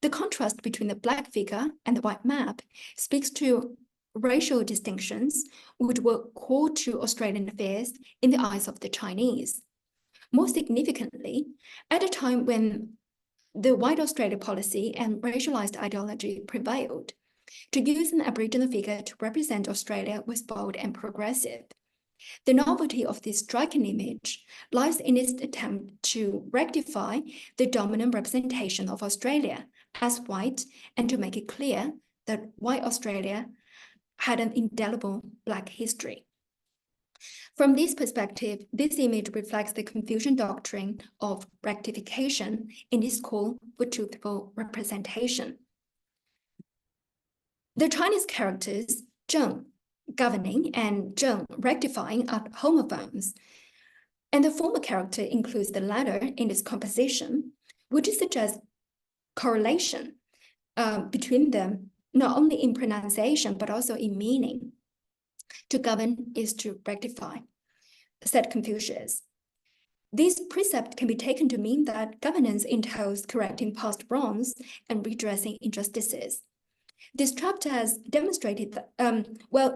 The contrast between the black figure and the white map speaks to racial distinctions which were core to Australian affairs in the eyes of the Chinese. More significantly, at a time when the White Australia policy and racialized ideology prevailed, to use an Aboriginal figure to represent Australia was bold and progressive. The novelty of this striking image lies in its attempt to rectify the dominant representation of Australia as white and to make it clear that white Australia had an indelible black history. From this perspective, this image reflects the Confucian doctrine of rectification in its call for truthful representation. The Chinese characters zheng, governing, and zheng, rectifying, are homophones, and the former character includes the latter in its composition, which suggests correlation between them, not only in pronunciation, but also in meaning. To govern is to rectify, said Confucius. This precept can be taken to mean that governance entails correcting past wrongs and redressing injustices. This chapter has demonstrated that,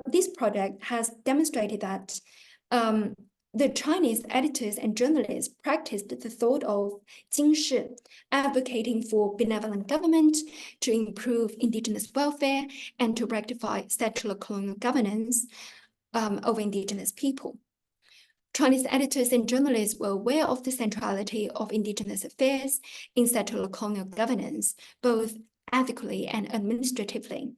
this project has demonstrated that the Chinese editors and journalists practiced the thought of 经世, advocating for benevolent government to improve indigenous welfare and to rectify settler colonial governance over indigenous people. Chinese editors and journalists were aware of the centrality of indigenous affairs in settler colonial governance, both ethically and administratively.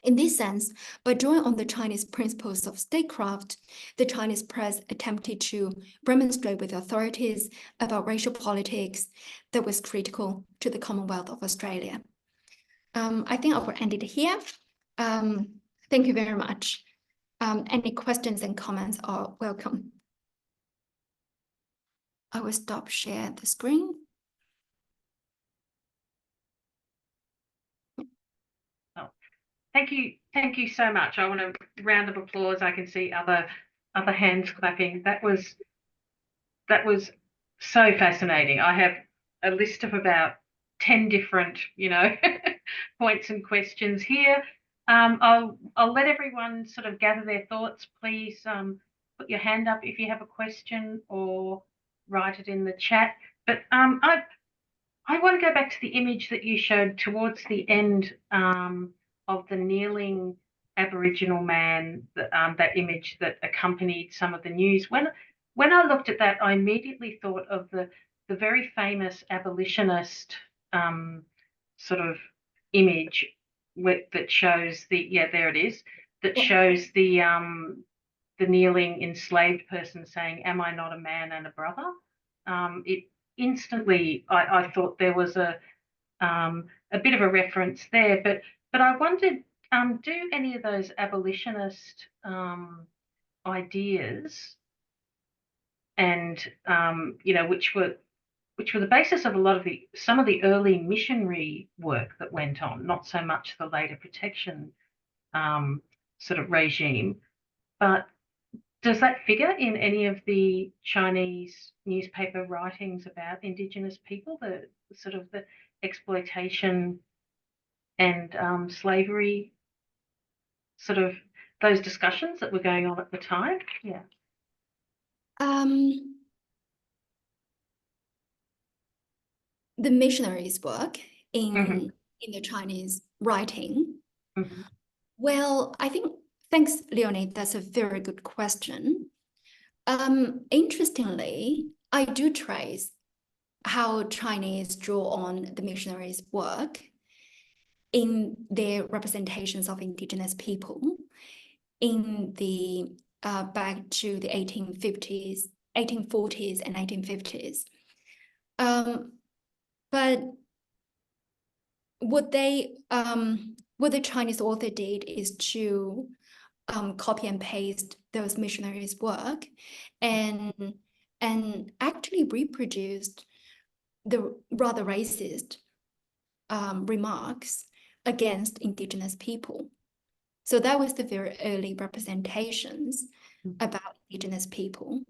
In this sense, by drawing on the Chinese principles of statecraft, the Chinese press attempted to remonstrate with authorities about racial politics that was critical to the Commonwealth of Australia. I think I will end it here. Thank you very much. Any questions and comments are welcome. I will stop share the screen. Thank you so much. I want a round of applause. I can see other hands clapping. That was that was so fascinating. I have a list of about 10 different, points and questions here. I'll let everyone sort of gather their thoughts. Please put your hand up if you have a question or write it in the chat. But I want to go back to the image that you showed towards the end of the kneeling Aboriginal man, that image that accompanied some of the news. When I looked at that, I immediately thought of the very famous abolitionist sort of image that shows there it is, that shows the kneeling enslaved person saying, "Am I not a man and a brother?" It instantly, I thought there was a bit of a reference there, but I wondered, do any of those abolitionist ideas, and which were the basis of a lot of some of the early missionary work that went on, not so much the later protection sort of regime, but does that figure in any of the Chinese newspaper writings about Indigenous people, the sort of the exploitation and slavery, sort of those discussions that were going on at the time? Yeah. The missionaries' work in the Chinese writing. Well, I think, thanks, Leonie, that's a very good question. Interestingly, I do trace how Chinese draw on the missionaries' work in their representations of Indigenous people in the back to the 1840s and 1850s. But what the Chinese author did is to copy and paste those missionaries' work and actually reproduced the rather racist remarks against Indigenous people. So that was the very early representations about Indigenous people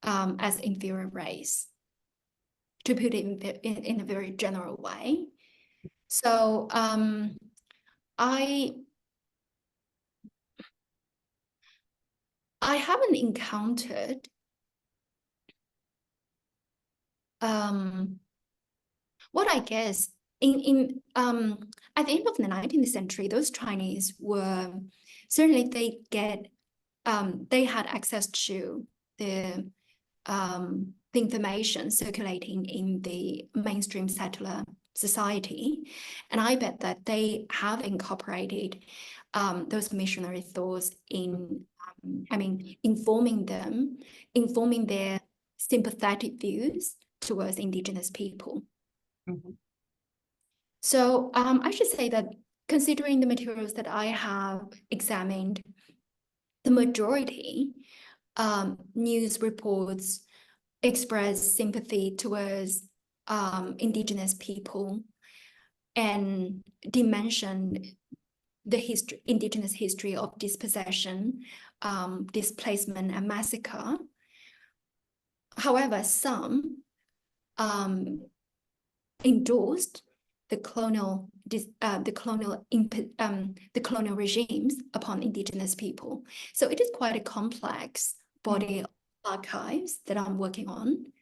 as inferior race, to put it in a very general way. So I haven't encountered what I guess in at the end of the 19th century, those Chinese were certainly they had access to the information circulating in the mainstream settler society, and I bet that they have incorporated those missionary thoughts in informing their sympathetic views towards Indigenous people. So I should say that, considering the materials that I have examined, the majority news reports express sympathy towards Indigenous people and dimension the Indigenous history of dispossession, displacement, and massacre. However, some endorsed the colonial regimes upon Indigenous people. So it is quite a complex body of archives that I'm working on.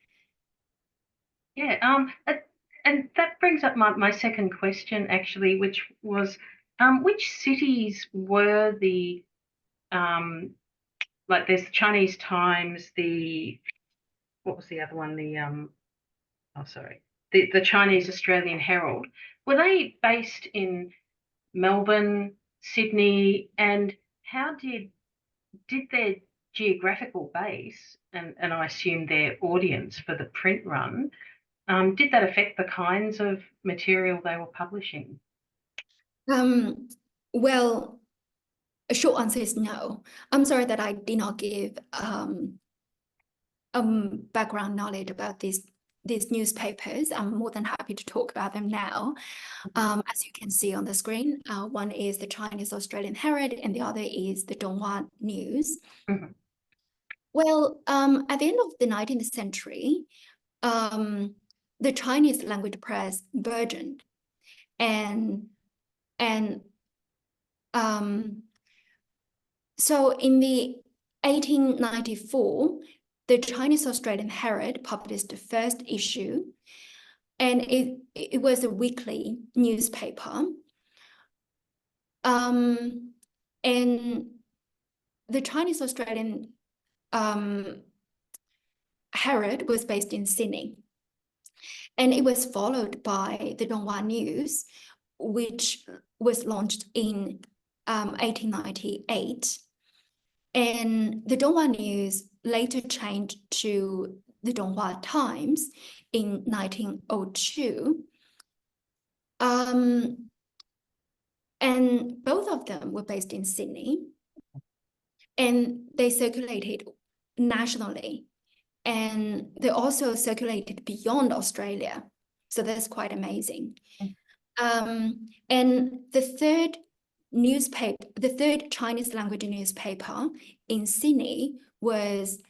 Yeah, and that brings up my second question, actually, which was, which cities were the like there's the Chinese Times, what was the other one? The Chinese Australian Herald. Were they based in Melbourne, Sydney, and how did their geographical base and I assume their audience for the print run, did that affect the kinds of material they were publishing? Well, a short answer is no. I'm sorry that I did not give background knowledge about these newspapers. I'm more than happy to talk about them now. As you can see on the screen, one is the Chinese Australian Herald and the other is the Donghua News. Well, at the end of the 19th century, the Chinese language press burgeoned, and so in the 1894, the Chinese Australian Herald published the first issue, and it was a weekly newspaper. And the Chinese Australian Herald was based in Sydney, and it was followed by the Donghua News, which was launched in 1898. And the Donghua News later changed to the Donghua Times in 1902. And both of them were based in Sydney, and they circulated nationally, and they also circulated beyond Australia. So that's quite amazing. And the third Chinese language newspaper in Sydney was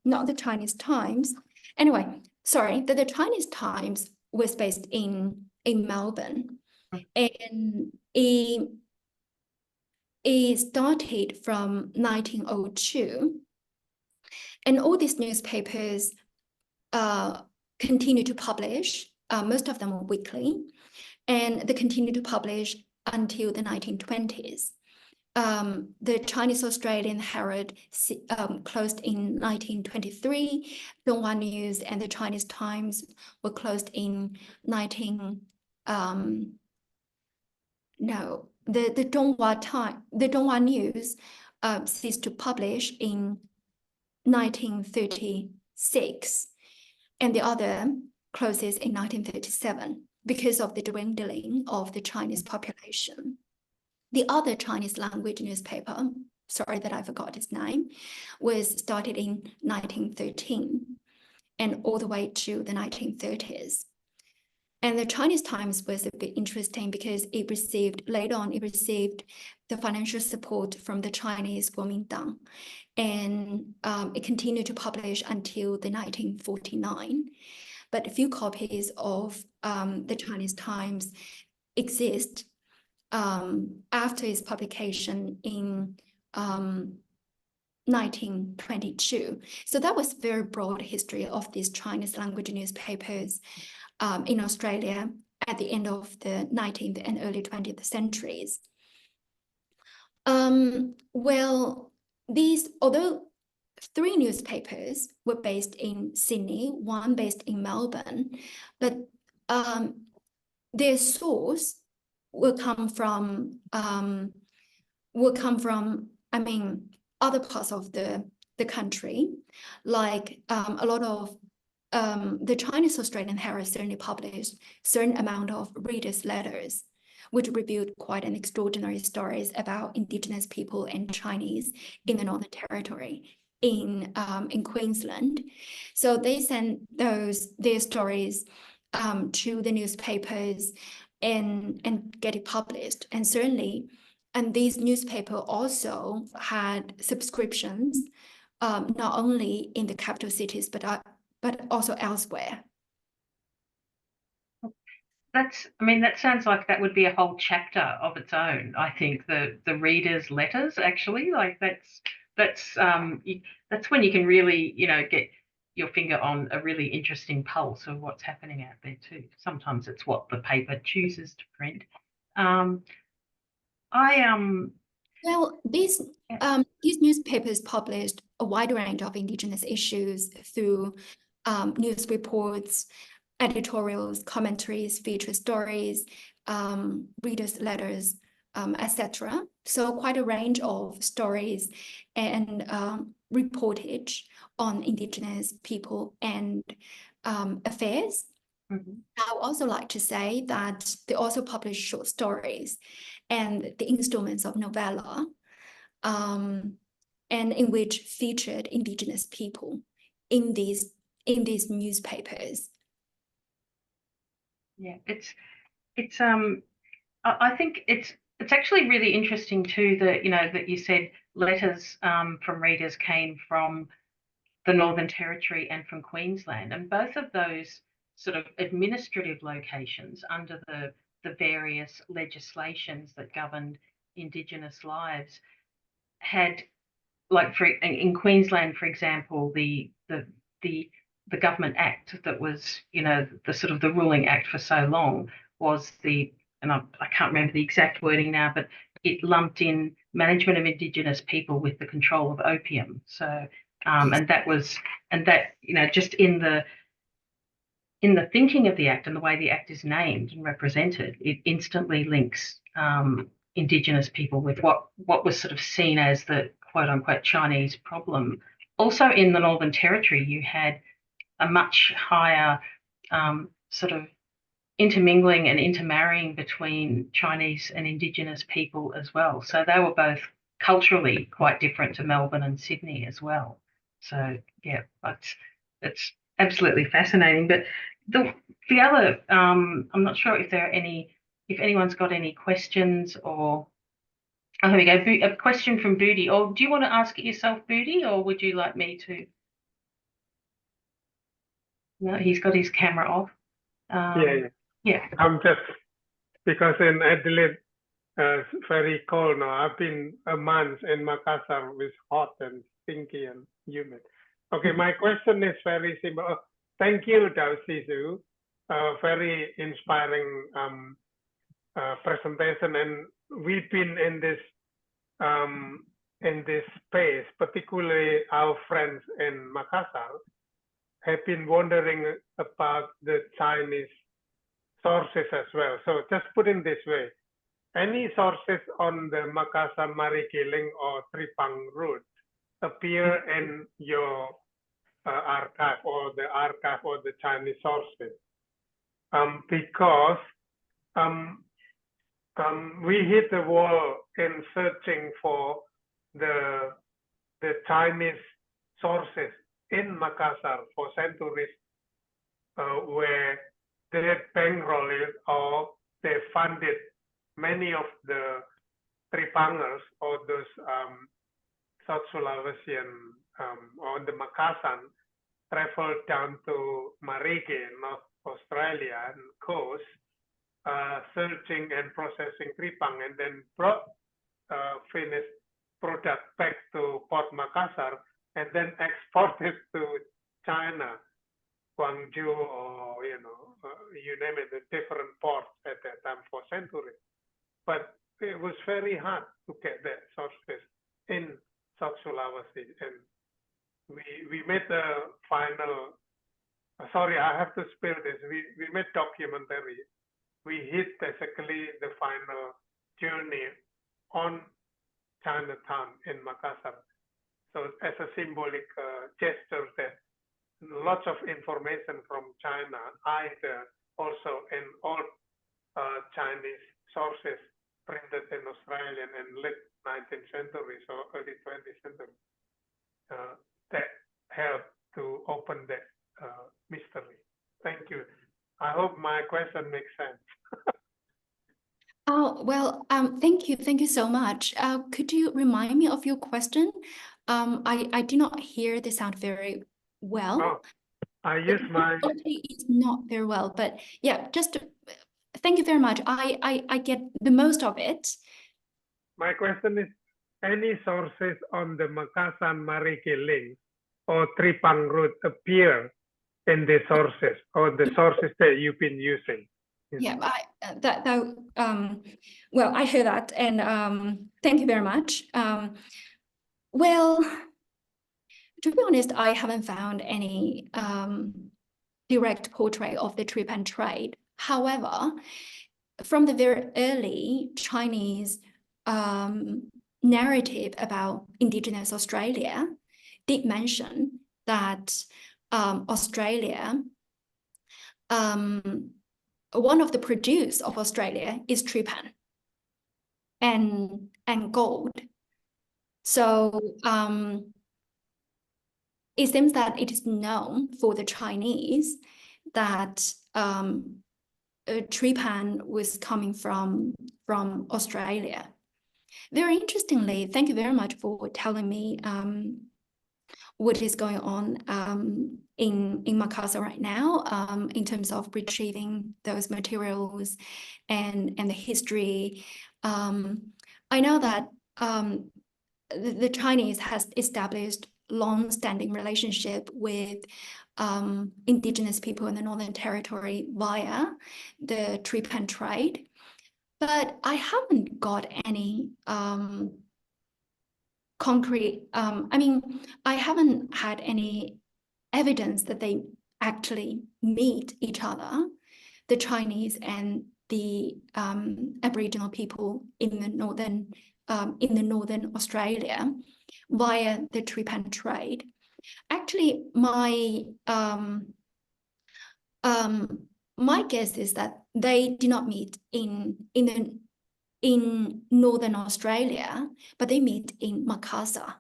not the Chinese Times. Anyway, sorry, the Chinese Times was based in Melbourne, and it started from 1902, and all these newspapers continue to publish. Most of them were weekly, and they continued to publish until the 1920s. The Chinese Australian Herald closed in 1923. Donghua News and the Chinese Times were closed in the Donghua News ceased to publish in 1936, and the other closes in 1937 because of the dwindling of the Chinese population. The other Chinese language newspaper, sorry that I forgot its name, was started in 1913 and all the way to the 1930s. And the Chinese Times was a bit interesting because later on it received the financial support from the Chinese Kuomintang, and it continued to publish until the 1949. But a few copies of the Chinese Times exist after its publication in 1922. So that was a very broad history of these Chinese language newspapers in Australia at the end of the 19th and early 20th centuries. Although 3 newspapers were based in Sydney, 1 based in Melbourne, but their source will come from other parts of the country, like a lot of the Chinese Australian Herald certainly published certain amount of readers' letters, which revealed quite an extraordinary stories about Indigenous people and Chinese in the Northern Territory in Queensland. So they sent their stories to the newspapers and get it published. And certainly, and these newspapers also had subscriptions, not only in the capital cities, but also elsewhere. That sounds like that would be a whole chapter of its own. I think the readers' letters, actually, like that's when you can really, get your finger on a really interesting pulse of what's happening out there too. Sometimes it's what the paper chooses to print. These newspapers published a wide range of Indigenous issues through news reports, editorials, commentaries, feature stories, readers' letters, etc. So quite a range of stories and reportage on Indigenous people and affairs. Mm-hmm. I would also like to say that they also publish short stories and the installments of novella, and in which featured Indigenous people in these newspapers. Yeah, it's I think it's actually really interesting too that that you said letters from readers came from the Northern Territory and from Queensland, and both of those sort of administrative locations under the various legislations that governed Indigenous lives had, like in Queensland, for example, the Government Act that was, the sort of the ruling act for so long was and I can't remember the exact wording now, but it lumped in management of Indigenous people with the control of opium. So, and that, just in the thinking of the Act and the way the Act is named and represented, it instantly links Indigenous people with what was sort of seen as the quote unquote Chinese problem. Also in the Northern Territory, you had a much higher sort of intermingling and intermarrying between Chinese and Indigenous people as well. So they were both culturally quite different to Melbourne and Sydney as well. So yeah, it's absolutely fascinating. But the other, I'm not sure if anyone's got any questions or. Oh, here we go. A question from Booty. Or do you want to ask it yourself, Booty, or would you like me to? No, he's got his camera off. Yeah. I'm just because in Adelaide, it's very cold now. I've been a month in Makassar with hot and stinky and humid. Okay, my question is very simple. Thank you, Daozhi. Very inspiring presentation, and we've been in this space, particularly our friends in Makassar, have been wondering about the Chinese sources as well. So just put it this way, any sources on the Makassar-Marikiling or Tripang route appear in your archive or the archive or the Chinese sources? Because we hit the wall in searching for the Chinese sources in Makassar for centuries, where they bankrolled it or they funded many of the Tripangers or those South Sulawesian or the Makassar traveled down to Marike, North Australia and coast, searching and processing Tripang, and then brought finished product back to Port Makassar and then exported to China, Guangzhou, or you name it, the different ports at that time for centuries. But it was very hard to get that sources in South Sulawesi, and we made the final. Sorry, I have to spill this. We made documentary. We hit basically the final journey on Chinatown in Makassar. So as a symbolic gesture that lots of information from China, either also in old Chinese sources printed in Australian and late 19th century, so early 20th century, that helped to open that mystery. Thank you. I hope my question makes sense. Oh, well, thank you. Thank you so much. Could you remind me of your question? I do not hear the sound very well. Oh, I use my... It's not very well, but yeah, just thank you very much. I get the most of it. My question is, any sources on the Makassar-Marikiling or Tripang route appear in the sources or the sources that you've been using? Yeah, well, I heard that, and thank you very much. Well, to be honest, I haven't found any direct portrait of the Tripang trade. However, from the very early Chinese narrative about Indigenous Australia, did mention that Australia, one of the produce of Australia is Tripang and gold. So it seems that it is known for the Chinese that trepan was coming from Australia. Very interestingly, thank you very much for telling me what is going on in Makassar right now in terms of retrieving those materials and the history. I know that the Chinese has established long-standing relationship with indigenous people in the Northern Territory via the trepan trade, but I haven't got any concrete, I haven't had any evidence that they actually meet each other, the Chinese and the Aboriginal people in the northern Australia via the trepan trade. Actually, my guess is that they did not meet in Northern Australia, but they meet in Makassar.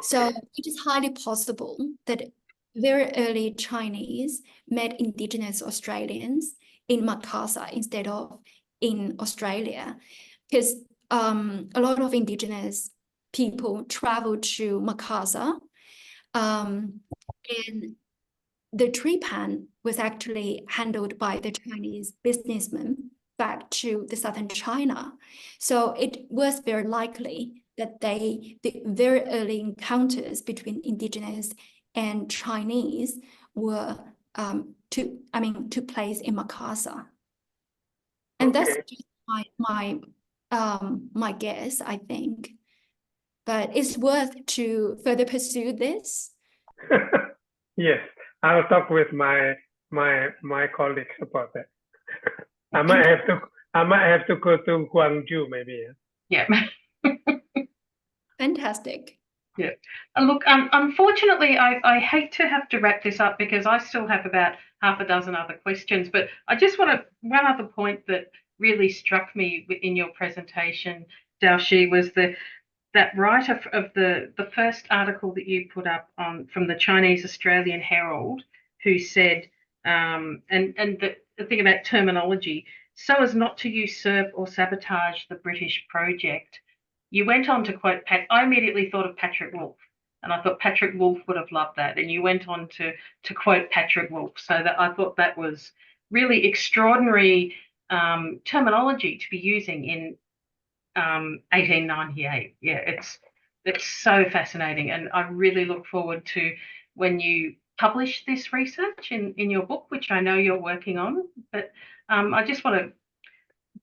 So it is highly possible that very early Chinese met indigenous Australians in Makassar instead of in Australia, because a lot of indigenous people traveled to Makassar, and the trepan was actually handled by the Chinese businessmen back to the southern China. So it was very likely that the very early encounters between indigenous and Chinese were took place in Makassar. And that's just my guess, I think. But it's worth to further pursue this. Yes, I'll talk with my colleagues about that. I might have to go to Guangzhou maybe. Yeah. Fantastic. Yeah. Look, unfortunately, I hate to have to wrap this up because I still have about half a dozen other questions, but I just want to, one other point that really struck me in your presentation, Daozhi, was that writer of the first article that you put up from the Chinese Australian Herald, who said, and the thing about terminology, so as not to usurp or sabotage the British project. You went on to quote I immediately thought of Patrick Wolfe, and I thought Patrick Wolfe would have loved that. And you went on to quote Patrick Wolfe, so that I thought that was really extraordinary terminology to be using in 1898. Yeah, it's so fascinating, and I really look forward to when you publish this research in your book, which I know you're working on. But I just want to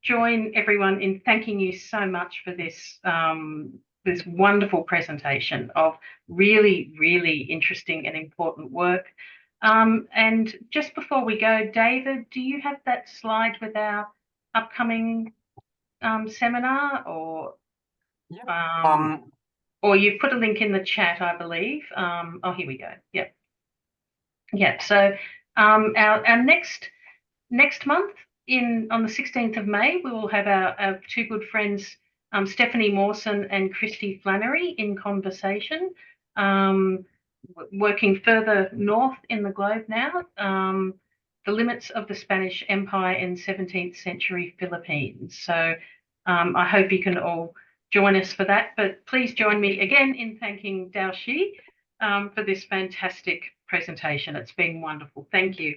join everyone in thanking you so much for this this wonderful presentation of really, really interesting and important work. And just before we go, David, do you have that slide with our upcoming seminar, or or you've put a link in the chat, I believe. Oh, here we go. Yep. Yeah. So our next month, on the 16th of May, we will have our two good friends, Stephanie Mawson and Christy Flannery, in conversation, working further north in the globe now, the limits of the Spanish Empire in 17th century Philippines. So I hope you can all join us for that. But please join me again in thanking Daozhi for this fantastic presentation. It's been wonderful. Thank you.